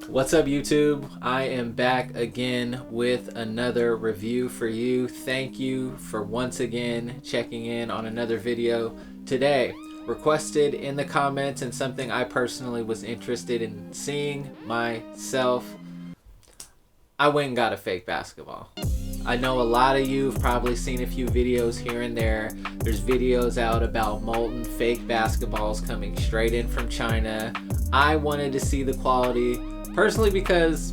What's up, YouTube? I am back again with another review for you. Thank you for once again checking in on another video. Today, requested in the comments and something I personally was interested in seeing myself, I went and got a fake basketball. I know a lot of you have probably seen a few videos here and there. There's videos out about molten fake basketballs coming straight in from China. I wanted to see the quality personally because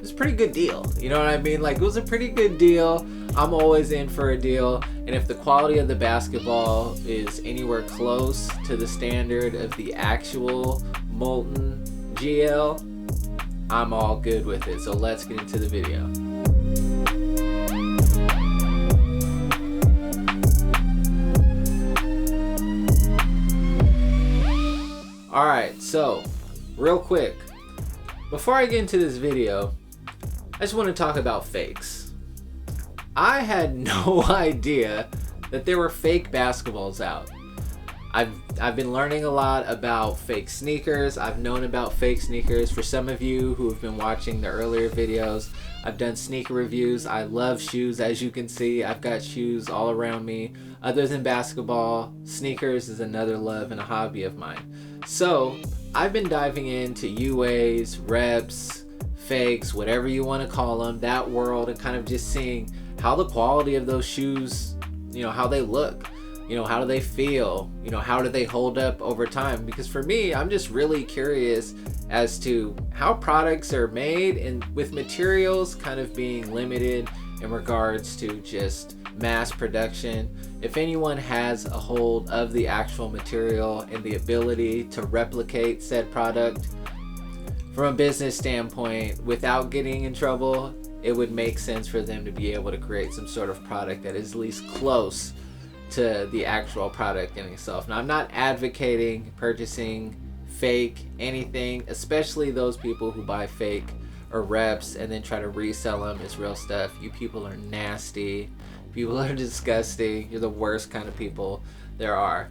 it's a pretty good deal. You know what I mean? Like, it was a pretty good deal. I'm always in for a deal. And if the quality of the basketball is anywhere close to the standard of the actual Molten GL, I'm all good with it. So let's get into the video. Alright, so real quick, before I get into this video, I just want to talk about fakes. I had no idea that there were fake basketballs out. I've been learning a lot about fake sneakers. I've known about fake sneakers. For some of you who have been watching the earlier videos, I've done sneaker reviews. I love shoes, as you can see. I've got shoes all around me. Other than basketball, sneakers is another love and a hobby of mine. So I've been diving into UAs, reps, fakes, whatever you want to call them, that world, and kind of just seeing how the quality of those shoes, how they look. How do they feel? How do they hold up over time? Because for me, I'm just really curious as to how products are made, and with materials kind of being limited in regards to just mass production. If anyone has a hold of the actual material and the ability to replicate said product from a business standpoint without getting in trouble, it would make sense for them to be able to create some sort of product that is at least close to the actual product in itself. Now, I'm not advocating purchasing fake anything, especially those people who buy fake or reps and then try to resell them as real stuff. You people are nasty. People are disgusting. You're the worst kind of people there are.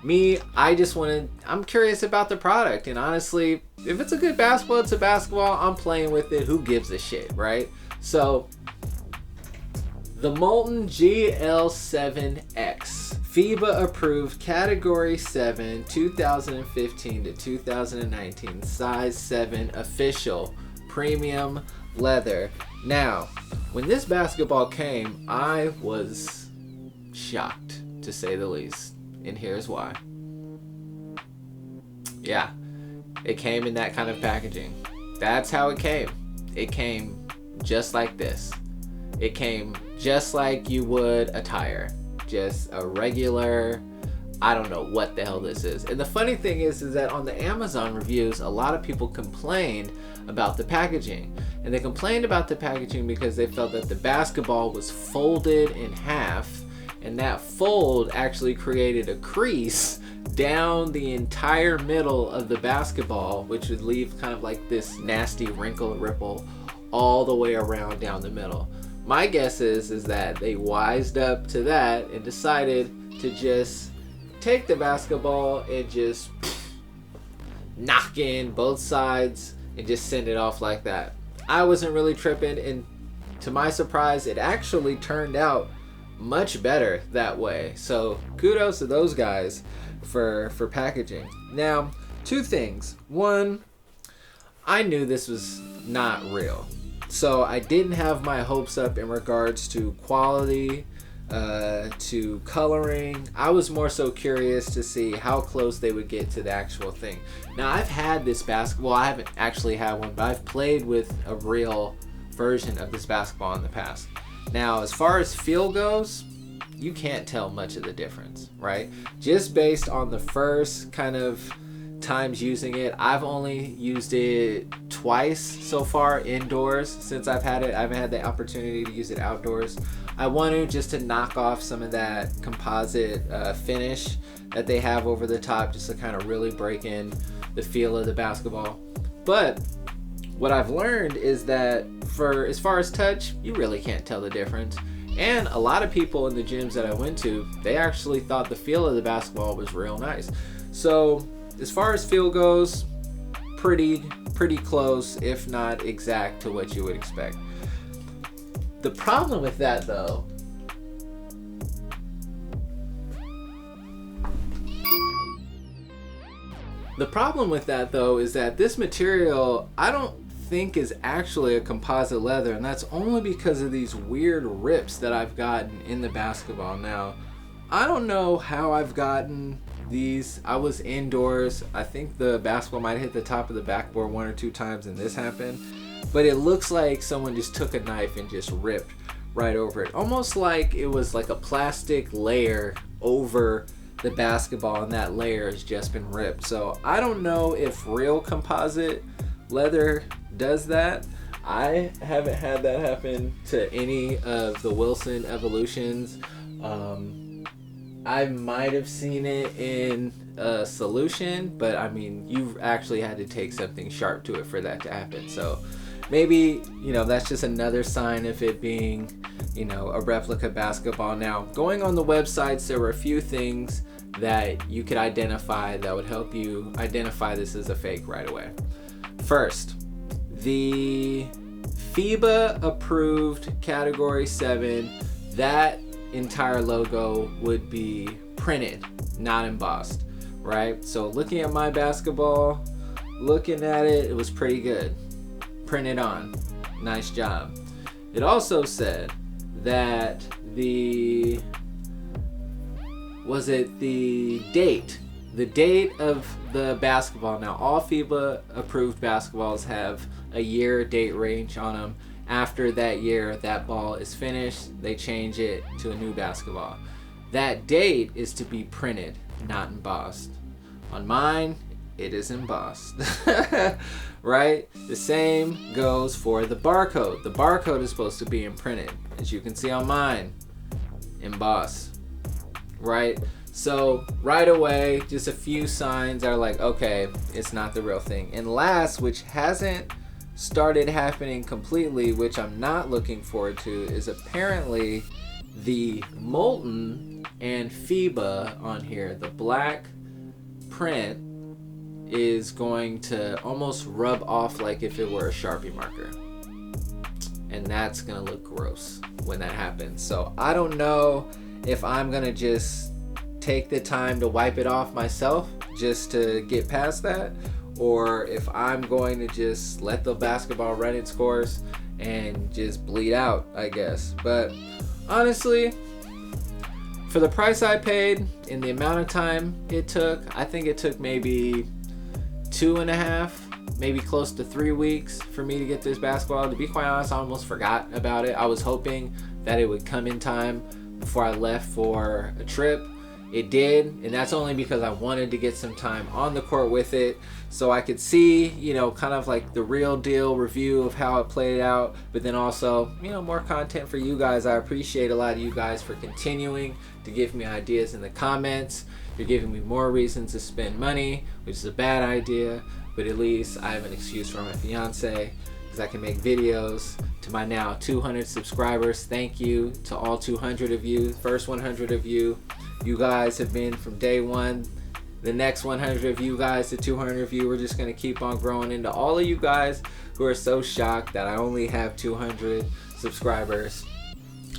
Me, I'm curious about the product, and honestly, if it's a good basketball, it's a basketball. I'm playing with it. Who gives a shit, right? So the Molten GL7X, FIBA approved, category 7, 2015 to 2019, size 7, official, premium leather. Now, when this basketball came, I was shocked, to say the least, and here's why. Yeah, it came in that kind of packaging. That's how it came. It came just like this. It came just like you would a tire. Just a regular, I don't know what the hell this is. And the funny thing is that on the Amazon reviews, a lot of people complained about the packaging. And they complained about the packaging because they felt that the basketball was folded in half, and that fold actually created a crease down the entire middle of the basketball, which would leave kind of like this nasty wrinkle ripple all the way around down the middle. My guess is that they wised up to that and decided to just take the basketball and just knock in both sides and just send it off like that. I wasn't really tripping, and to my surprise, it actually turned out much better that way. So kudos to those guys for packaging. Now, two things. One, I knew this was not real. So I didn't have my hopes up in regards to quality, to coloring. I was more so curious to see how close they would get to the actual thing. Now, I've had this basketball. I haven't actually had one, but I've played with a real version of this basketball in the past. Now, as far as feel goes, you can't tell much of the difference, right? Just based on the first kind of times using it. I've only used it twice so far indoors since I've had it. I haven't had the opportunity to use it outdoors. I want to, just to knock off some of that composite finish that they have over the top, just to kind of really break in the feel of the basketball. But what I've learned is that for as far as touch, you really can't tell the difference. And a lot of people in the gyms that I went to, they actually thought the feel of the basketball was real nice. So as far as feel goes, pretty close, if not exact, to what you would expect. The problem with that though, is that this material I don't think is actually a composite leather, and that's only because of these weird rips that I've gotten in the basketball. Now, I don't know how I've gotten these. I was indoors. I think the basketball might hit the top of the backboard 1 or 2 times and this happened. But it looks like someone just took a knife and just ripped right over it. Almost like it was like a plastic layer over the basketball, and that layer has just been ripped. So I don't know if real composite leather does that. I haven't had that happen to any of the Wilson Evolutions. I might have seen it in a solution, but I mean, you actually had to take something sharp to it for that to happen. So maybe, you know, that's just another sign of it being, you know, a replica basketball. Now, going on the websites, there were a few things that you could identify that would help you identify this as a fake right away. First, the FIBA approved category 7, that entire logo would be printed, not embossed, right? So looking at my basketball, looking at it, it was pretty good. Printed on. Nice job. It also said that the date of the basketball. Now, all FIBA approved basketballs have a year date range on them. After that year, that ball is finished, they change it to a new basketball. That date is to be printed, not embossed. On mine, it is embossed. Right? The same goes for the barcode. The barcode is supposed to be imprinted. As you can see on mine, embossed. Right? So right away, just a few signs are like, okay, it's not the real thing. And last, which hasn't started happening completely, which I'm not looking forward to, is apparently the Molten and FIBA on here, the black print is going to almost rub off like if it were a Sharpie marker. And that's gonna look gross when that happens. So I don't know if I'm gonna just take the time to wipe it off myself just to get past that, or if I'm going to just let the basketball run its course and just bleed out, I guess. But honestly, for the price I paid and the amount of time it took, I think it took maybe 2.5, maybe close to 3 weeks for me to get this basketball. To be quite honest, I almost forgot about it. I was hoping that it would come in time before I left for a trip. It did, and that's only because I wanted to get some time on the court with it so I could see, you know, kind of like the real deal review of how it played out, but then also, you know, more content for you guys. I appreciate a lot of you guys for continuing to give me ideas in the comments. You're giving me more reasons to spend money, which is a bad idea, but at least I have an excuse for my fiance because I can make videos. To my now 200 subscribers, thank you to all 200 of you. First 100 of you, you guys have been from day one. The next 100 of you guys to 200 of you, we're just gonna keep on growing into all of you guys who are so shocked that I only have 200 subscribers.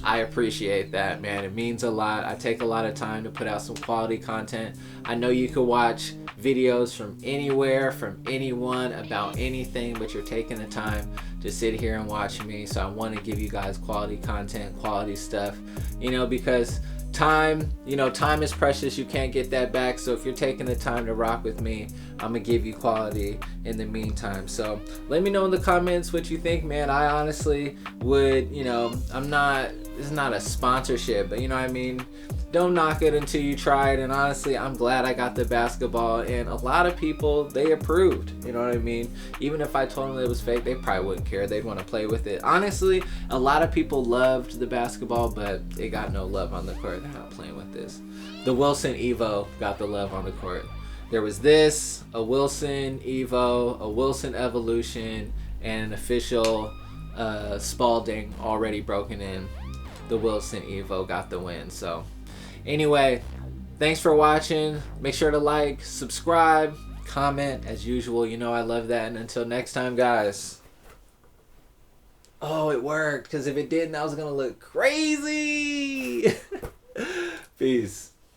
I appreciate that, man. It means a lot. I take a lot of time to put out some quality content. I know you could watch videos from anywhere, from anyone, about anything, but you're taking the time to sit here and watch me. So I want to give you guys quality content, quality stuff, you know, because time, you know, time is precious. You can't get that back. So if you're taking the time to rock with me, I'm gonna give you quality in the meantime. So let me know in the comments what you think, man. I honestly would, you know, this is not a sponsorship, but you know what I mean? Don't knock it until you try it. And honestly, I'm glad I got the basketball, and a lot of people, they approved, you know what I mean? Even if I told them it was fake, they probably wouldn't care. They'd want to play with it. Honestly, a lot of people loved the basketball, but it got no love on the court. They're not playing with this. The Wilson Evo got the love on the court. There was this, a Wilson Evo, a Wilson Evolution, and an official Spalding already broken in. The Wilson Evo got the win. So anyway, thanks for watching. Make sure to like, subscribe, comment as usual. You know I love that. And until next time, guys. Oh, it worked. Because if it didn't, I was going to look crazy. Peace.